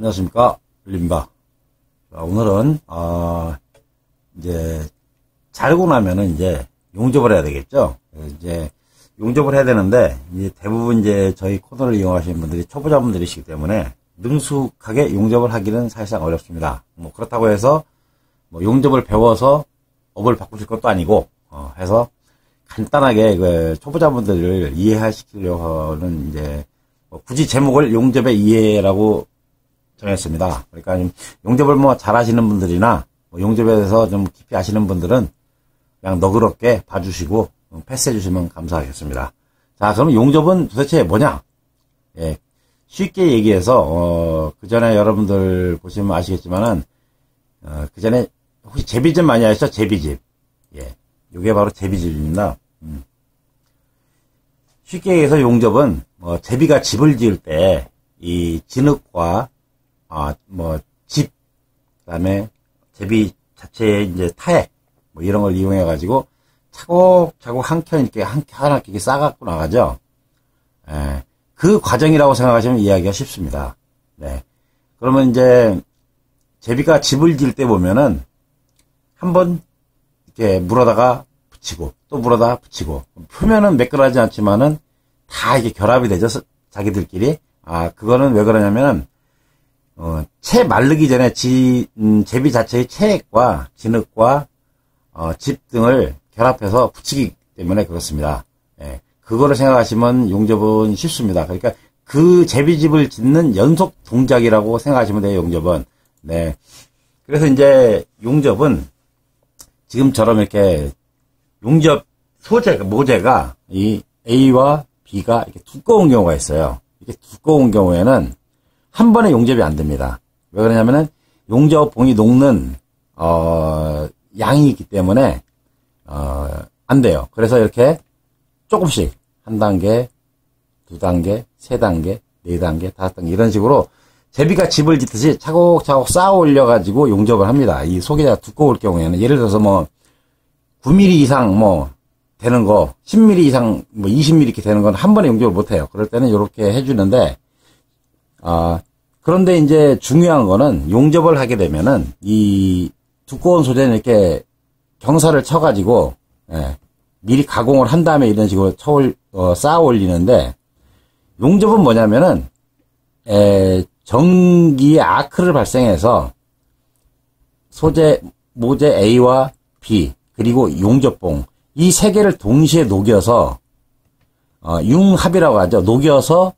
안녕하십니까, 림바. 오늘은 이제 자르고 나면은 이제 용접을 해야 되겠죠. 이제 용접을 해야 되는데 이제 대부분 이제 저희 코너를 이용하시는 분들이 초보자분들이시기 때문에 능숙하게 용접을 하기는 사실상 어렵습니다. 뭐 그렇다고 해서 뭐 용접을 배워서 업을 바꾸실 것도 아니고 해서 간단하게 그 초보자분들을 이해시키려고는 이제 뭐 굳이 제목을 용접의 이해라고 정했습니다. 그러니까 용접을 뭐 잘하시는 분들이나 뭐 용접에 대해서 좀 깊이 아시는 분들은 그냥 너그럽게 봐주시고 패스해 주시면 감사하겠습니다. 자, 그럼 용접은 도대체 뭐냐? 예, 쉽게 얘기해서 그 전에 여러분들 보시면 아시겠지만은 그 전에 혹시 제비집 많이 하시죠? 제비집. 예, 이게 바로 제비집입니다. 쉽게 얘기해서 용접은 제비가 집을 지을 때 이 진흙과 집, 그다음에 제비 자체의 이제 타액 뭐 이런 걸 이용해 가지고 차곡차곡 한 켠 이렇게 하나 이렇게 싸갖고 나가죠. 예, 그 과정이라고 생각하시면 이해하기가 쉽습니다. 네. 그러면 이제 제비가 집을 지을 때 보면은 한번 이렇게 물어다가 붙이고 또 물어다가 붙이고 표면은 매끈하지 않지만은 다 이게 결합이 되죠. 자기들끼리. 그거는 왜 그러냐면은 채 마르기 전에 제비 자체의 체액과 진흙과 집 등을 결합해서 붙이기 때문에 그렇습니다. 예, 그거를 생각하시면 용접은 쉽습니다. 그러니까 그 제비집을 짓는 연속 동작이라고 생각하시면 돼요, 용접은. 네. 그래서 이제 용접은 지금처럼 이렇게 용접 모재가 이 A와 B가 이렇게 두꺼운 경우가 있어요. 이렇게 두꺼운 경우에는 한 번에 용접이 안 됩니다. 왜 그러냐면은 용접봉이 녹는 양이 있기 때문에 안 돼요. 그래서 이렇게 조금씩 한 단계, 두 단계, 세 단계, 네 단계, 다섯 단계 이런 식으로 제비가 집을 짓듯이 차곡차곡 쌓아 올려 가지고 용접을 합니다. 이 속이 두꺼울 경우에는 예를 들어서 뭐 9mm 이상 뭐 되는 거, 10mm 이상 뭐 20mm 이렇게 되는 건 한 번에 용접을 못 해요. 그럴 때는 이렇게 해주는데 그런데 이제 중요한 거는 용접을 하게 되면은 이 두꺼운 소재는 이렇게 경사를 쳐가지고 미리 가공을 한 다음에 이런 식으로 쌓아 올리는데 용접은 뭐냐면은 전기의 아크를 발생해서 모재 A와 B 그리고 용접봉 이 세 개를 동시에 녹여서 융합이라고 하죠. 녹여서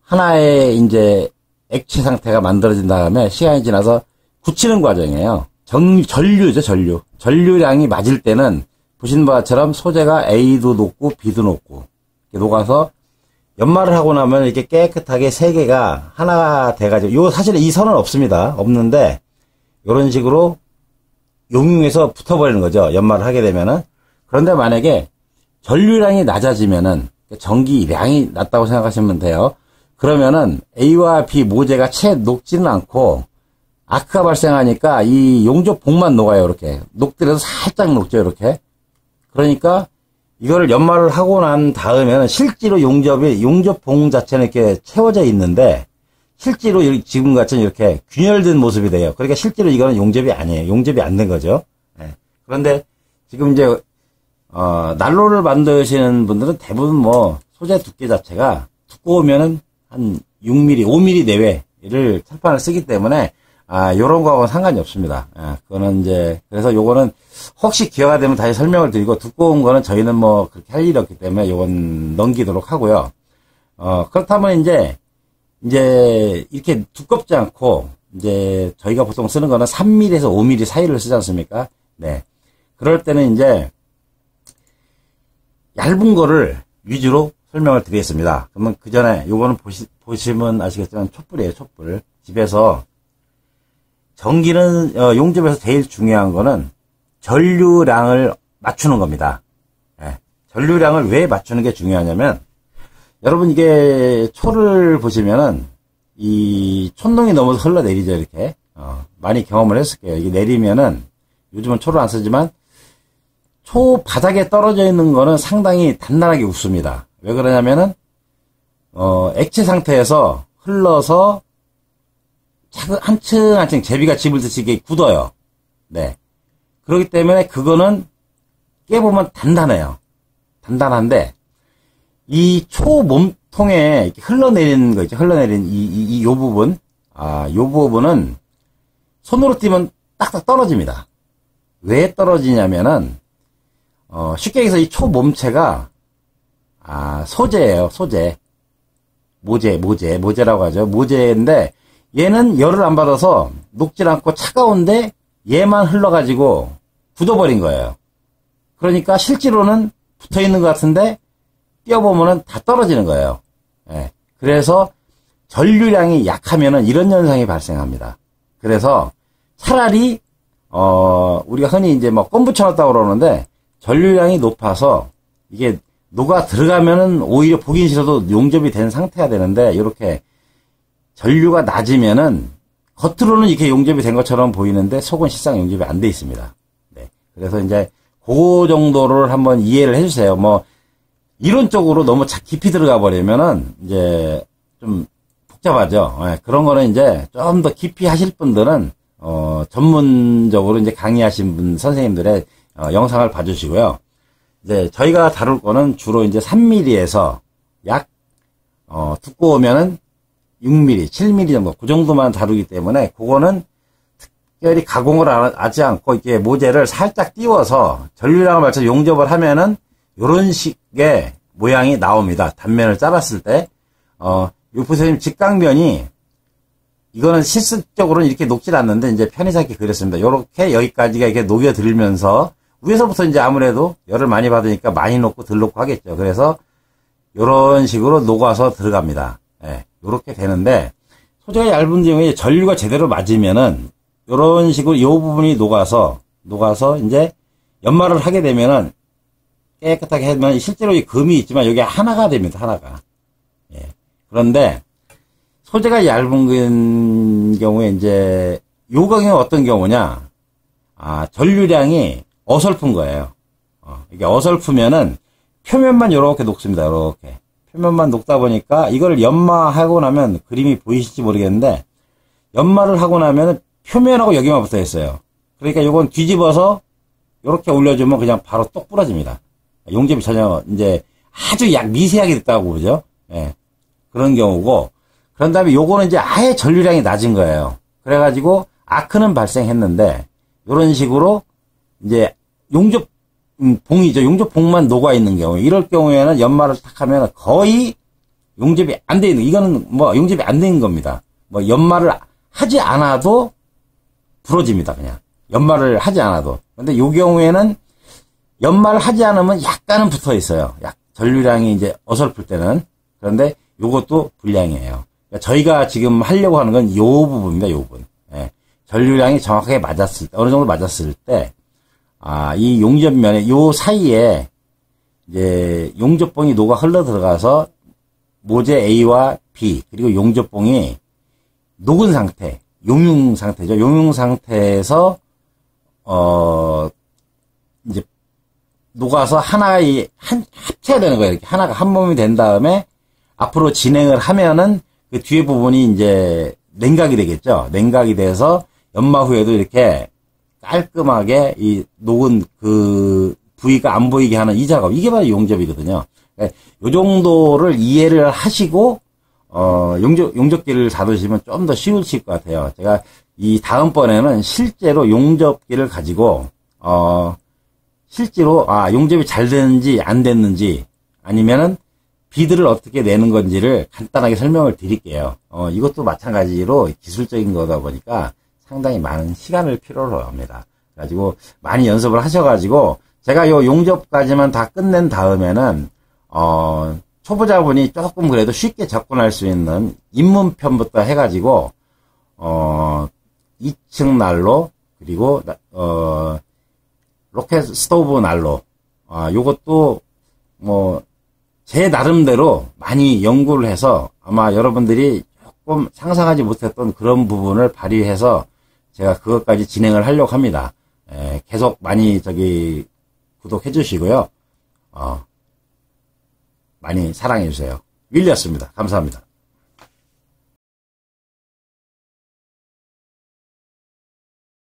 하나의 이제 액체 상태가 만들어진 다음에 시간이 지나서 굳히는 과정이에요. 전류죠, 전류. 전류량이 맞을 때는 보시는 바처럼 소재가 A도 녹고 B도 녹고 녹아서 연말을 하고 나면 이렇게 깨끗하게 세 개가 하나가 돼가지고 사실은 이 선은 없습니다. 없는데 이런 식으로 용융해서 붙어버리는 거죠. 연말을 하게 되면은. 그런데 만약에 전류량이 낮아지면은 전기량이 낮다고 생각하시면 돼요. 그러면은 A와 B 모재가 채 녹지는 않고 아크가 발생하니까 이 용접봉만 녹아요. 이렇게 녹더라도 살짝 녹죠. 이렇게. 그러니까 이거를 연말을 하고 난 다음에는 실제로 용접봉 자체는 이렇게 채워져 있는데 실제로 지금같이 이렇게 균열된 모습이 돼요. 그러니까 실제로 이거는 용접이 아니에요. 용접이 안 된 거죠. 네. 그런데 지금 이제 난로를 만드시는 분들은 대부분 뭐 소재 두께 자체가 두꺼우면은 한 6mm, 5mm 내외를 철판을 쓰기 때문에 요런 거하고는 상관이 없습니다. 그거는 이제 그래서 요거는 혹시 기회가 되면 다시 설명을 드리고 두꺼운 거는 저희는 뭐 그렇게 할 일이 없기 때문에 요건 넘기도록 하고요. 그렇다면 이제 이렇게 두껍지 않고 이제 저희가 보통 쓰는 거는 3mm에서 5mm 사이를 쓰지 않습니까? 네. 그럴 때는 이제 얇은 거를 위주로 설명을 드리겠습니다. 그러면 그 전에 요거는 보시면 아시겠지만 촛불이에요, 촛불. 집에서 전기는 용접에서 제일 중요한 거는 전류량을 맞추는 겁니다. 네. 전류량을 왜 맞추는 게 중요하냐면 여러분 이게 초를 보시면은 이 촛농이 넘어서 흘러내리죠. 이렇게 많이 경험을 했을 거예요. 이게 내리면은 요즘은 초를 안 쓰지만 초 바닥에 떨어져 있는 거는 상당히 단단하게 웃습니다. 왜 그러냐면은 액체 상태에서 흘러서 한층 한층 제비가 집을 듯이 이게 굳어요. 네. 그렇기 때문에 그거는 깨보면 단단해요. 단단한데, 이 초몸통에 이렇게 흘러내리는 거 있죠. 흘러내리는 요 부분. 요 부분은 손으로 띄면 딱딱 떨어집니다. 왜 떨어지냐면은, 쉽게 얘기해서 이 초몸체가, 소재예요, 소재. 모재라고 하죠. 모재인데, 얘는 열을 안 받아서 녹질 않고 차가운데 얘만 흘러가지고 굳어버린 거예요. 그러니까 실제로는 붙어 있는 것 같은데, 띄어보면은 다 떨어지는 거예요. 예. 그래서 전류량이 약하면은 이런 현상이 발생합니다. 그래서 차라리, 우리가 흔히 이제 뭐 껌 붙여놨다고 그러는데, 전류량이 높아서 이게 녹아 들어가면은 오히려 보기 싫어도 용접이 된 상태가 되는데, 이렇게 전류가 낮으면은 겉으로는 이렇게 용접이 된 것처럼 보이는데 속은 실상 용접이 안 돼 있습니다. 네. 그래서 이제 그 정도를 한번 이해를 해주세요. 뭐 이론적으로 너무 깊이 들어가 버리면은 이제 좀 복잡하죠. 네. 그런 거는 이제 좀 더 깊이 하실 분들은 전문적으로 이제 강의하신 분 선생님들의 영상을 봐주시고요. 이제 저희가 다룰 거는 주로 이제 3mm에서 약 두꺼우면은 6mm, 7mm 정도, 그 정도만 다루기 때문에, 그거는 특별히 가공을 하지 않고, 이렇게 모재를 살짝 띄워서 전류량을 맞춰서 용접을 하면은, 요런 식의 모양이 나옵니다. 단면을 잘랐을 때. 요 보세요. 직각면이, 이거는 실습적으로는 이렇게 녹질 않는데, 이제 편의상게 그렸습니다. 요렇게 여기까지가 이렇게 녹여들면서, 위에서부터 이제 아무래도 열을 많이 받으니까 많이 녹고 덜 녹고 하겠죠. 그래서, 요런 식으로 녹아서 들어갑니다. 예. 요렇게 되는데, 소재가 얇은 경우에 전류가 제대로 맞으면은, 요런 식으로 요 부분이 녹아서 이제 연마를 하게 되면은, 깨끗하게 하면, 실제로 이 금이 있지만, 여기 하나가 됩니다, 하나가. 예. 그런데, 소재가 얇은 경우에 이제, 요 경우는 어떤 경우냐, 전류량이 어설픈 거예요. 이게 어설프면은, 표면만 요렇게 녹습니다, 요렇게. 표면만 녹다 보니까 이걸 연마하고 나면 그림이 보이실지 모르겠는데 연마를 하고 나면 표면하고 여기만 붙어 있어요. 그러니까 이건 뒤집어서 이렇게 올려주면 그냥 바로 똑 부러집니다. 용접이 전혀 이제 아주 미세하게 됐다고 그러죠. 예. 그런 경우고 그런 다음에 요거는 이제 아예 전류량이 낮은 거예요. 그래가지고 아크는 발생했는데 이런 식으로 이제 용접 봉이죠. 용접봉만 녹아있는 경우. 이럴 경우에는 연마를 탁 하면 거의 용접이 안 돼 있는, 이거는 뭐 용접이 안 되는 겁니다. 뭐 연마를 하지 않아도 부러집니다. 그냥. 연마를 하지 않아도. 근데 요 경우에는 연마를 하지 않으면 약간은 붙어 있어요. 전류량이 이제 어설플 때는. 그런데 요것도 불량이에요. 그러니까 저희가 지금 하려고 하는 건 요 부분입니다. 요 부분. 예. 전류량이 정확하게 맞았을 때, 어느 정도 맞았을 때, 이 용접면에, 요 사이에, 이제, 용접봉이 녹아 흘러 들어가서, 모재 A와 B, 그리고 용접봉이 녹은 상태, 용융 상태죠. 용융 상태에서, 이제, 녹아서 하나의, 합체가 되는 거예요. 이렇게 하나가 한 몸이 된 다음에, 앞으로 진행을 하면은, 그 뒤에 부분이 이제, 냉각이 되겠죠. 냉각이 돼서, 연마 후에도 이렇게, 깔끔하게 이 녹은 그 부위가 안 보이게 하는 이 작업, 이게 바로 용접이거든요. 요 정도를 이해를 하시고 용접기를 다루시면 좀 더 쉬우실 것 같아요. 제가 이 다음번에는 실제로 용접기를 가지고 실제로 용접이 잘 됐는지 안 됐는지 아니면은 비드를 어떻게 내는 건지를 간단하게 설명을 드릴게요. 이것도 마찬가지로 기술적인 거다 보니까 상당히 많은 시간을 필요로 합니다. 그래가지고 많이 연습을 하셔가지고 제가 요 용접까지만 다 끝낸 다음에는 초보자분이 조금 그래도 쉽게 접근할 수 있는 입문편부터 해가지고 2층 난로 그리고 로켓 스토브 난로 요것도 뭐 제 나름대로 많이 연구를 해서 아마 여러분들이 조금 상상하지 못했던 그런 부분을 발휘해서 제가 그것까지 진행을 하려고 합니다. 계속 많이 구독해 주시고요. 많이 사랑해 주세요. 윌리였습니다. 감사합니다.